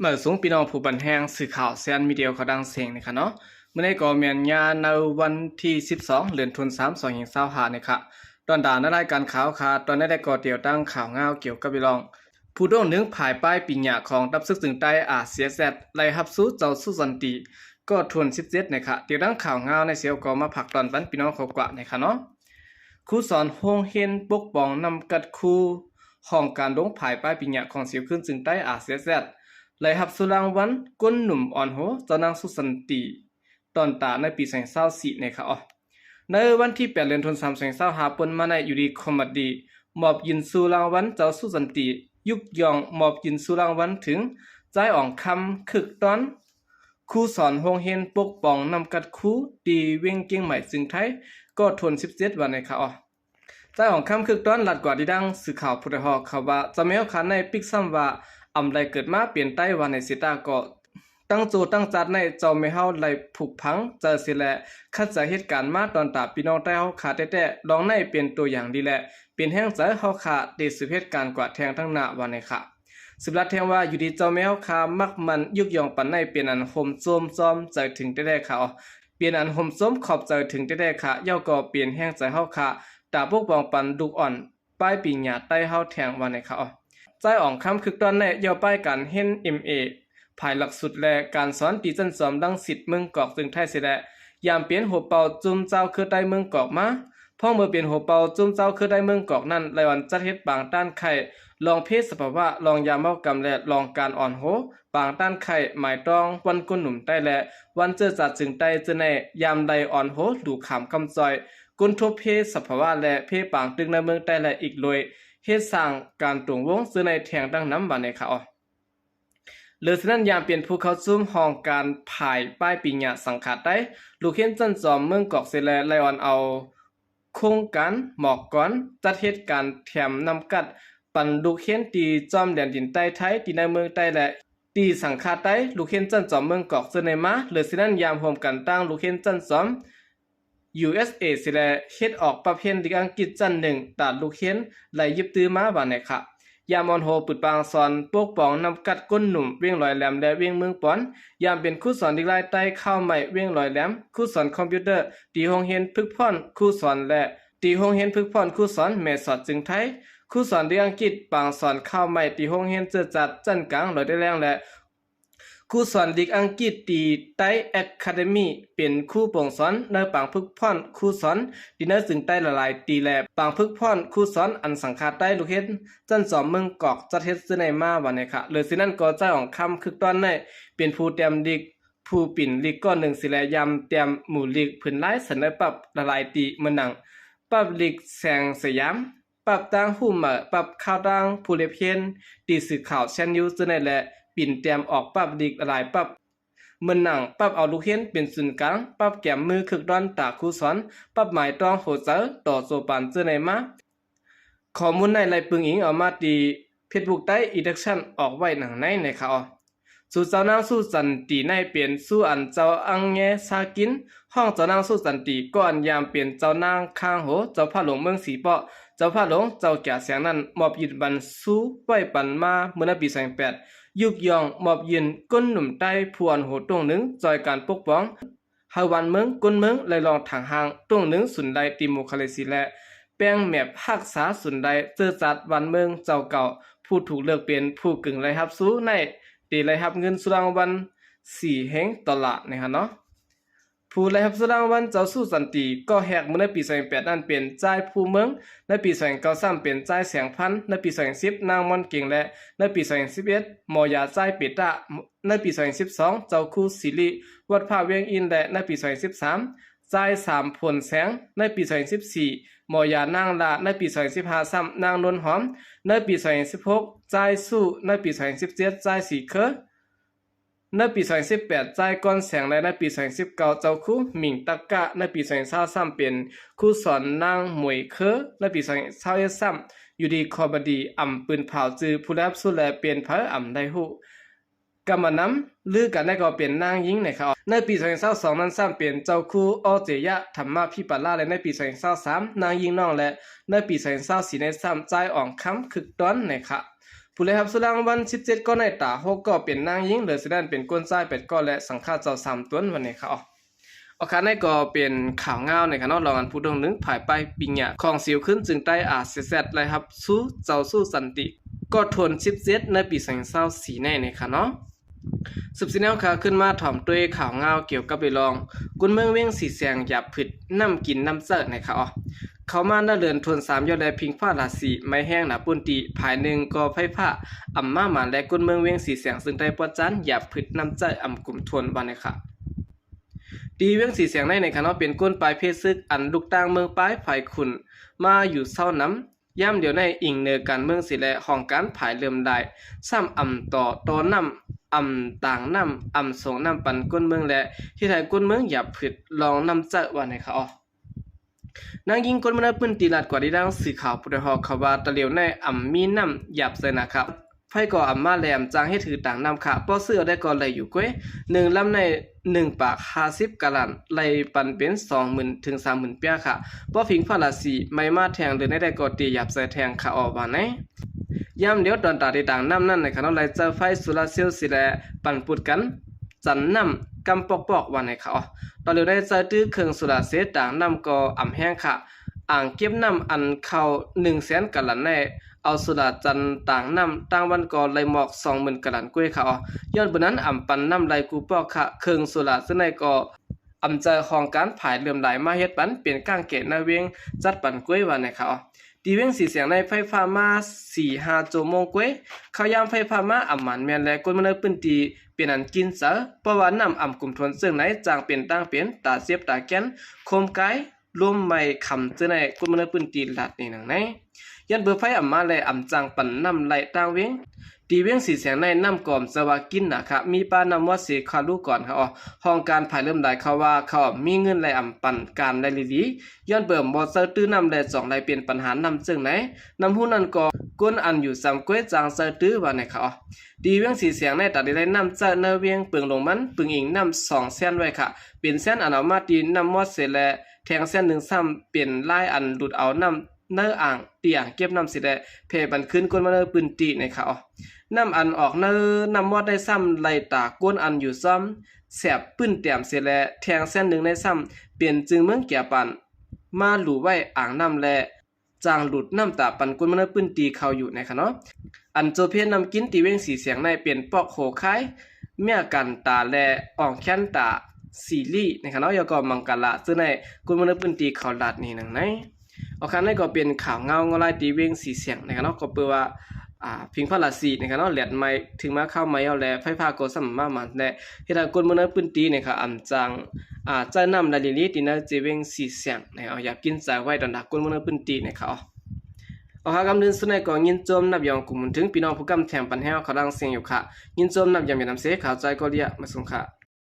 เมื่อสูงพี่น้องผู้บันแห้งสื่อข่าวแซนมีเดียเขาดังเสียงนะคะเนาะเมื่อในก่อเมียนยาในวันที่12เดือนธันวาคม2525นะคะตอนด่าในรายการข่าวค่ะตอนได้ก่อเดี่ยวตั้งข่าวเงาเกี่ยวกับพี่น้องผู้โด่งหนึ่งผายป้ายปิญญาของดับซึกถึงใต้อาเซียแซดไล่ฮับสู้เจ้าสู้สันติก็ทวน17นะคะเดี๋ยวตั้งข่าวเงาในเสียวก็มาผักตอนปันพี่น้องเขากว่านะคะเนาะครูสอนโฮงเฮนปกป้องนำกัดครูห้องการลงผายป้ายปิญญาของเสียวขึ้นถึงใต้อาเซียแซดไล่หับสุรางวันก้นหนุ่มอ่อนโหเจ้านางสุสันติตอนตาในปี2024นะคะอ๋อในวันที่8เดือนธันวาคม2025ปนมาในอยู่ดีคอมเมดี้มอบยินสุรางวันเจ้าสุสันติยุกยองมอบยินสุรางวันถึงใจอ่องคำคึกตอนครูสอนโฮงเฮนปกป้องนำกัดครูดีเว้งเกียงใหม่ซึ่งไทยก็ทน17วันนะคะอ๋อใจอ่องคำคึกตอนหลัดกว่าที่ดังสื่อข่าวพุทธฮอเขาว่าจะไม่เอาขันในปิกซ้ำว่าอำไรเกิดมาเปลี่ยนไต้วันในสิตาก็ตั้งโจตั้งจัดในเจ้าไม่เฮาไหลผูกพังเจอสิแลคัดจากเหตุการณ์มาตอนตาพี่น้องใต้เฮาขาดแต่ลองในเป็นตัวอย่างดีแหละเป็นแห่งใจเฮาขาเดสืบเหตุการณ์กว่าแทงทั้งหน้าวันในค่ะสืบลัดแทงว่าอยู่ดีเจ้าไม่เฮาขามักมันยุกยองปันในเป็นอันห่มโจมจอมใจถึงได้ค่ะเปลี่ยนอันห่มโจมขอบใจถึงได้ค่ะย่อก็เปลี่ยนแห่งใจเฮาขาตาปกป้องปันดุกอ่อนป้ายปิญญาใต้เฮาแทงวันในค่ะใจอ่องคำคือตอนในย่อป้ายการเห็น MA ภายหลักสุดและการสอนตีจันสอมดังสิทธิ์เมืองกอกซึ่งไทยเสด็จยามเปลี่ยนหัวเป่าจุ่มเจ้าคือได้เมืองกอกมาพ่อเมื่อเปลี่ยนหัวเป่าจุ่มเจ้าคือได้เมืองกอกนั้นไลวันจัดเฮ็ดบางต้านไข่ลองเพศสภาวะลองยามเมากำและลองการอ่อนโหบางต้านไข่หมายตองวันกุนหนุ่มใต้และวันเจอจัดจึงใต้เจอในยามใดอ่อนโหดูขามคำจอยกุนทบเพศสภาวะและเพศปางตึงในเมืองใต้และอีกเลยเฮ็ดสร้างการตรงวงซื้อในแทงดังน้ำบานในเขาหรือฉะนั้นยามเปลี่ยนภูเขาซุ่มห้องการผายป้ายปิญญาสังขาดได้ลูกเห็นจันจอมเมืองกอกเสแลไลออนเอาโครงการหมอกก้อนจัดเหตุการณ์แถมนำกัดปันลูกเห็นตีจอมแดนดินใต้ไทยตีในเมืองใต้และตีสังขาดได้ลูกเห็นจันจอมเมืองกอกเสนมาหรือฉะนั้นยามโฮมกันตั้งลูกเห็นจันจอมUSA สิแลเฮ็ดออกประเภทดิอังกฤษจันหนึ่งตาดลูกเห็นไหลยิบตื้อมาบานไหนค่ะยามอนโฮปึดปางสอนปกป้องนำกัดก้นหนุ่มเวียงลอยแหลมและเวียงเมืองปอนยามเป็นครูสอนดิลายใต้เข้าใหม่เวียงลอยแหลมครูสอนคอมพิวเตอร์ตีโรงเรียนพึกพรครูสอนและตีโรงเรียนพึกพรครูสอนแม่สอดจึงไทยครูสอนดิอังกฤษปางสอนเข้าใหม่ตีโรงเรียนเจอจัดจันกลางลอยได้แรงและครูสอนดิกอังกฤษตีไต้แอคาเดมีเป็นครูปงสอนในปางพึกพรครูสอนดินเนอร์จึงใต้ละลายตีแลปางพึกพรครูสอนอันสังขาใต้ลูกเฮ็ดจันสอมเมืองกอกจัดเฮ็ดซื้อในมาวันนี้ค่ะเลยสินั่นก็ใจของคำคือตอนในเป็นผู้เตรียมดิกผู้ปิ่นลีกก้อนหนึ่งสิแลยำเตรียมหมู่ลีกผืนไล่เสนอปรับละลายตีเมืองหนังปรับลีกแสงสยามปรับตั้งหูเหมาปรับข่าวดังผู้เลียเพียนตีสื่อข่าวแชนยูซื้อในและปิ่นเตรียมออกปรับดิกหลายปรับเมืองหนังปรับเอาลูกเห็นเป็นศูนย์กลางปรับแก้มมือคึกดอนตาครูสอนปรับหมายตองโหเจอต่อโซปันเจอในมาข้อมูลในไลปึงอิงออกมาตีเพจบุกใต้อีดักชั่นออกไว้หนังในข่าวสู่เจ้านางสู้สันติในเปลี่ยนสู้อันเจ้าอังแงซากินห้องเจ้านางสู้สันติก็อันยามเปลี่ยนเจ้านางข้างโหเจ้าพระหลวงเมืองสีเปาะเจ้าพระหลวงเจ้าแก่เสียงนั้นมอบยินบันสู้ไว้ปันมาเมื่อปี2008ยุกยองมอบยินก้นหนุ่มใต้พวนโหตรงหนึ่งจอยการปกป้องฮาวันเมืองก้นเมืองไล่ลองทางห่างตรงหนึ่งสุนไดติโมคาเลซีและแป้งแมบหักษาสุนไดเจอจัดวันเมืองเจ้าเก่าผู้ถูกเลือกเป็นผู้กึ่งไรฮับสู้ในตีไรฮับเงินสุรางวัล4แห่งตลาดนะฮะเนาะผู้ไรฮับสุรางวัลเจ้าสู้สันติก็แหกเมื่อในปี2008นั้นเป็นจ่ายผู้เมืองในปี2093เป็นจ่ายแสงพันในปี2010นางมอนเก่งและในปี2011มอยาจ่ายเปตะในปี2012เจ้าคู่สิริวัดภาเวียงอินและในปี2013จ่าย3ผลแสงในปี2014มอยานางลาในปี2015ซ้ำนางนวลหอมในปี2016จ่ายสู้ในปี2017จ่ายสีเคอในปี2018จ่ายก้อนแสงและในปี2019เจ้าคู่หมิงตักกะในปี2023เป็นคู่สอนนางหมวยเคอในปี2021ซ้ำอยู่ดีคอบดีอ่ำปืนเผาจือผู้รับสู้และเปลี่ยนเผออ่ำได้หูกำมานำลือกันได้ก็เป็นนางหญิงในเขาในปี2022นั้นซ้ำเป็นเจ้าคู่ออเจยะธรรมะพิปัลลาและในปี2023นางหญิงน้องและในปี2024ในซ้ำจ่ายอ่องค้ำคึกต้นในค่ะ ผู้เลยครับสุลังวัน17ก็ในตา6ก็เป็นนางหญิงเหลือสิด้านเป็นก้นซ้ายเป็ดก็และสังฆาเจ้า3ตนวันนี้ครับเอาคันนี้ก็เป็นข่าวเงาในคณะรองอันผู้ดงนึงผ่ายไปปิญญาของสิวขึ้นจึงใต้อาเซตเลยครับสู้เจ้าสู้สันติก็ทน17ในปี2024ในคณะสืบสิแนวข่าวขึ้นมาถ่อมด้วยข่าวเงาเกี่ยวกับไปลองกุนเมืองเวียงสีแสงหยับผึดน้ำกินน้ำเสิร์ในข่าวเขามาหน้าเรือนทวน3ยอดและพิงฟ้าราศีไม่แห้งหนาปุ่นตีภายหนึ่งก็ไฟผ้าอ่ำมาหมานและกุนเมืองเวียงสีแสงซึ่งได้ปวดจันหยับผึดน้ำเสิร์อ่ำกลุ่มทวนวันในข่าวดีเวียงสีแสงในคณะเป็นก้นปลายเพศซึกอันลูกต่างเมืองปลายภายขุนมาอยู่เศร้าน้ำย่ำเดี๋ยวในอิงเนือการเมืองสิและห้องการผายเริ่มได้ซ้ำอ่ำต่อน้ำต่างน้ำส่งน้ำปันก้นเมืองและที่ไทยก้นเมืองหยับผึดลองน้ำเจาวันในข่าวนางยิงก้นเมืองปืนตีลัดกว่าที่ดังสื่อข่าวปุถุหอกเขาว่าตะเหลียวในมีน้ำหยับใส่นะครับไฟก่อมาแหลมจางให้ถือต่างน้ำค่ะป้อเสื้อได้ก่อเลยอยู่ก้วย1ลำใน1ปาก50กะลันไหลปันเป็น20,000ถึง30,000เปียค่ะป้อผิงฟ้าราศีไม่มาแทงเดินได้ก่อตีหยับใส่แทงค่ะออกว่าไหนยามเดียวตอนตาที่ต่างน้ำนั่นในขณะไหลเจอไฟโซลาเซลล์สิแลปันปุดกันจันน้ำกำปอกวันในเขาตอนเดียวได้เจอตื้อเครื่องโซลาเซลล์ต่างน้ำก็อ่ำแห้งค่ะอ่างเก็บน้ำอันเข้า100,000กะลันในเอาโซลาจันต่างน้ำต่างวันก็ไหลหมอก20,000กะลันกล้วยเขาย้อนบนนั้นอ่ำปันน้ำไหลกูปอกค่ะเครื่องโซลาซึ่งในก็อำเจอของการผายเลื่อมไหลมาเฮ็ดปันเปลี่ยนก้างเกตนาเวียงจัดปันกล้วยวันในเขาดีเวียงสีเสียงในไฟฟ้ามา4-5 ชั่วโมงกว่าเขายามไฟฟ้ามาอ่ำมันแม่นและกนมันปืนตีเป็นอันกินซะเพราะว่าน้ำอ่ำกลุ่มทนซึ่งไหนจางเป็นตั้งเป็นตาเสียบตาแก้นโคมกายรวมไม่คำซึ่งในกนมันปืนตีหลัดนี่หนังไหนยันเบอร์ไฟอ่ำมาและอ่ำจางปั่นน้ำไหลต่างเวียงดีเวียงสีเสียงในน้ำกอมสวากินนะครับมีปานำว่าสีคาลูก่อนเขาห้องการภายเริ่มได้เขาว่าเขามีเงินไหลอ่ำปั่นการได้ลีย้อนเบิ่มบ่เซอร์ตื้อน้ำไหล2ไหลเป็นปัญหานำซึ่งไหนน้ำหูนั้นก็ก้นอันอยู่3ก้วยจางเซอร์ตื้อว่าในเขาดีเวียงสีเสียงในตัดได้น้ำเจอเนเวียงปึงลงมันปึงอิงน้ำ2เส้นไว้ค่ะเป็นเส้นอันเอามาตีน้ำมอดเสร็จแล้วแทงเส้น1ซ้ำเป็นลายอันหลุดเอาน้ำเนื้ออ่างเตี่ยเก็บน้ำสิได้เพบันขึ้นก้นมาเนปืนตีในเขาน้ำอันออกเนื้อน้ำมอดได้ซ้ำไหลตาก้นอันอยู่ซ้ำแสบปื้นเตี่ยมเสร็จแล้วแทงเส้น1ได้ซ้ำเปลี่ยนจึงเมืองแก่ปันมาหลู่ไว้อ่างน้ำและจางหลุดน้ำตาปันก้นมาเนปืนตีเขาอยู่ในค่ะเนาะอันโจเพียนนำกินตีเว้งสีเสียงในเปลี่ยนปอกโหคายเมียกันตาและอ่องแค้นตาซีรีส์ในค่ะเนาะยก็มังกรละซึ่งในก้นมาเนปืนตีเขาลาดนี่หนังไหนเอาคันนี้ก็เป็นข่าวเงาลายตีเว้งสีเสียงนะครับเนาะก็เปิดว่าพิงพลาสีนะครับเนาะเหรียญไม้ถึงมาเข้าไม้เอาแล้วไฟฟ้าก็สมมามันและเฮ็ดให้คนมื้อนั้นปืนตีนะครับอำจังใจนำละลิลิตินะเจเว้งสีเสียงนะครับอยากกินใจไว้ตอนดักคนมื้อนั้นปืนตีนะครับเอาหากำเนินสุนัยก็ยินโจมนับยองกลุ่มถึงพี่น้องผู้กำแถมปันแฮวเขาดังเสียงอยู่ค่ะยินโจมนับยองอย่านำเสข่าวใจก็เรียกมาส่งค่ะ